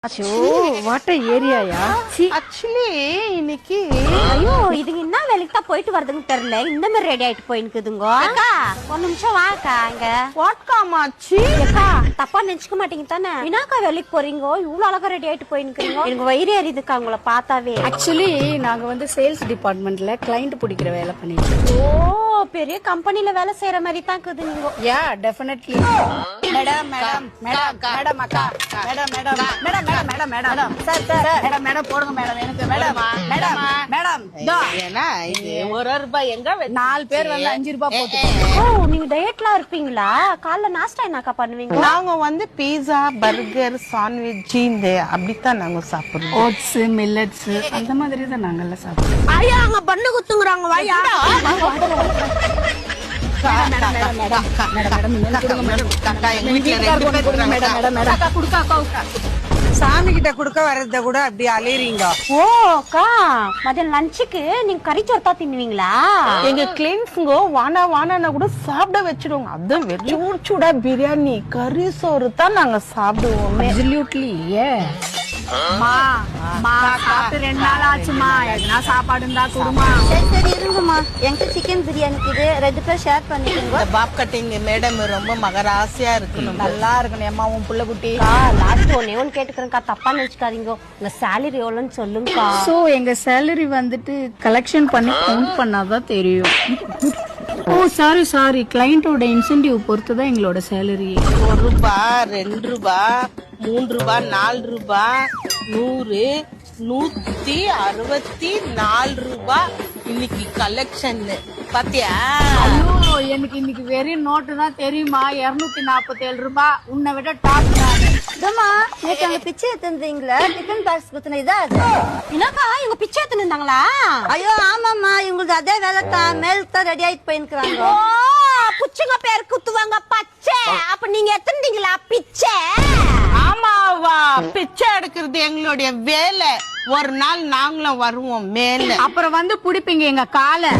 அச்சோ what ஏரியாயா actually இன்னைக்கு ஐயோ இதுங்க என்ன வேலைக்கு தான் போயிட்டு வருதுன்னு தெரியல இந்த மாதிரி ரெடி ஆயிட்டு போயினுக்குதுங்க அக்கா ஒரு நிமிஷம் வாக்கா இங்க வாட்காமாச்சு அக்கா தப்பா நினைச்சுக்க மாட்டீங்க தானே வினாக்கா வேலைக்கு போறீங்க இவ்வளவு அழகா ரெடி ஆயிட்டு போயினுக்குறீங்க எனக்கு வயிறு எரியுதுக்கா உங்களை பார்த்தாவே ஆக்சுவலி நாங்க வந்து சேல்ஸ் டிபார்ட்மெண்ட்ல கிளைண்ட் பிடிக்கிற வேலை பண்ணிட்டு இருக்கோம். ஓ பெரிய கம்பெனில வேலை செய்யற மாதிரி தான் இருக்குது நீங்க yeah definitely madam madam madam madam அக்கா madam madam madam madam madam madam sir sir madam madam போடுங்க மேடம் எனக்கு மேடம் மேடம் மேடம் ஏன்னா இது ₹1 எங்க 4 பேர் வந்து 5 ரூபாய் போட்டு ஓ நீங்க டயட்லாம் இருப்பீங்களா காலைல நாஸ்டா என்னக்கா பண்ணுவீங்க நாங்க வந்து பீஸா பர்கர் சாண்ட்விச் ஜீந்து அப்படித்தான் நாங்க சாப்பிடுறோம். ஓட்ஸ் மில்லட்ஸ் அந்த மாதிரி தான் நாங்கெல்லாம் சாப்பிடுவோம். ஐயா அங்க பண்ணு குத்துங்கறாங்க வாயா madam madam madam madam madam கொடுங்க மேடம் அக்கா, எங்க வீட்டுல 2 பேர் கொடுங்க மேடம் மேடம் மேடம் அக்கா கொடுக்க அக்கா சாமி கிட்ட குடுக்க வர்றத கூட அப்படி அலையறீங்க. ஓ அக்கா மதியம் லஞ்சுக்கு நீங்க கறிச்சோறு தான் தின்னுவீங்களா எங்க கிளின்ஸ்ங்க வானா வானா கூட சாப்பிட வச்சிடுவோங்க. அதுவும் வெறும் சூடா பிரியாணி கறி சோறு தான் நாங்க சாப்பிடுவோமே. அப்சல்யூட்லி எஸ் மா மா சாப்பிட்டு 2 நாள் ஆச்சுமா எதுனா சாப்பாடு இருந்தா கொடுமா. சரி சரி இருங்கம்மா எனக்கு சிக்கன் பிரியாணிக்கு இது 2 பேர் ஷேர் பண்ணிக்கோங்க இந்த பாப் கட்டிங் மேடம் ரொம்ப மகராசியா இருக்கணும். நல்லா இருக்கணும் அம்மா உன் புள்ள குட்டி. லாஸ்ட் ஒன்னு கேட்டுக்கிறேன்க்கா தப்பா நினைச்சுக்காதீங்க உங்க சேலரி எவ்வளவுன்னு சொல்லுங்கக்கா சோ எங்க சேலரி வந்துட்டு கலெக்ஷன் பண்ணி கவுண்ட் பண்ணாதான் தெரியும். ஓ சாரி சாரி கிளையண்டோட இன்சென்டிவ் பொறுத்து தான் எங்களோட சேலரி. ₹1 ₹2 ₹3 ₹4 100 164 இன்னைக்கு கலெக்ஷன் பாத்தியா? ஐயோ எனக்கு இன்னைக்கு வெறும் நோட்டு தான் தெரியுமா 247 ரூபாய். உன்னை விட டாப் நான். இதம்மா நேற்று அங்க பிச்சை எடுத்துருந்தீங்களா டிஃபன் பாக்ஸ் குத்துன இதா அது என்னக்கா இவங்க பிச்சை எடுத்துருந்தாங்களா ஐயோ ஆமாம்மா இவங்களுக்கு அதே வேலை தான் மேலுக்கு தான் ரெடி ஆயிட்டு போயிருக்கிறாங்க ஓ புச்சுங்க பேர் குத்துவாங்க பச்சை அப்ப நீங்க எடுத்துருந்தீங்களா பிச்சை ஆமாவா, பிச்சை எடுக்கிறது எங்களுடைய வேலை. ஒரு நாள் நாங்களும் வருவோம் மேல. அப்புறம் வந்து புடிப்பீங்க எங்க காலை.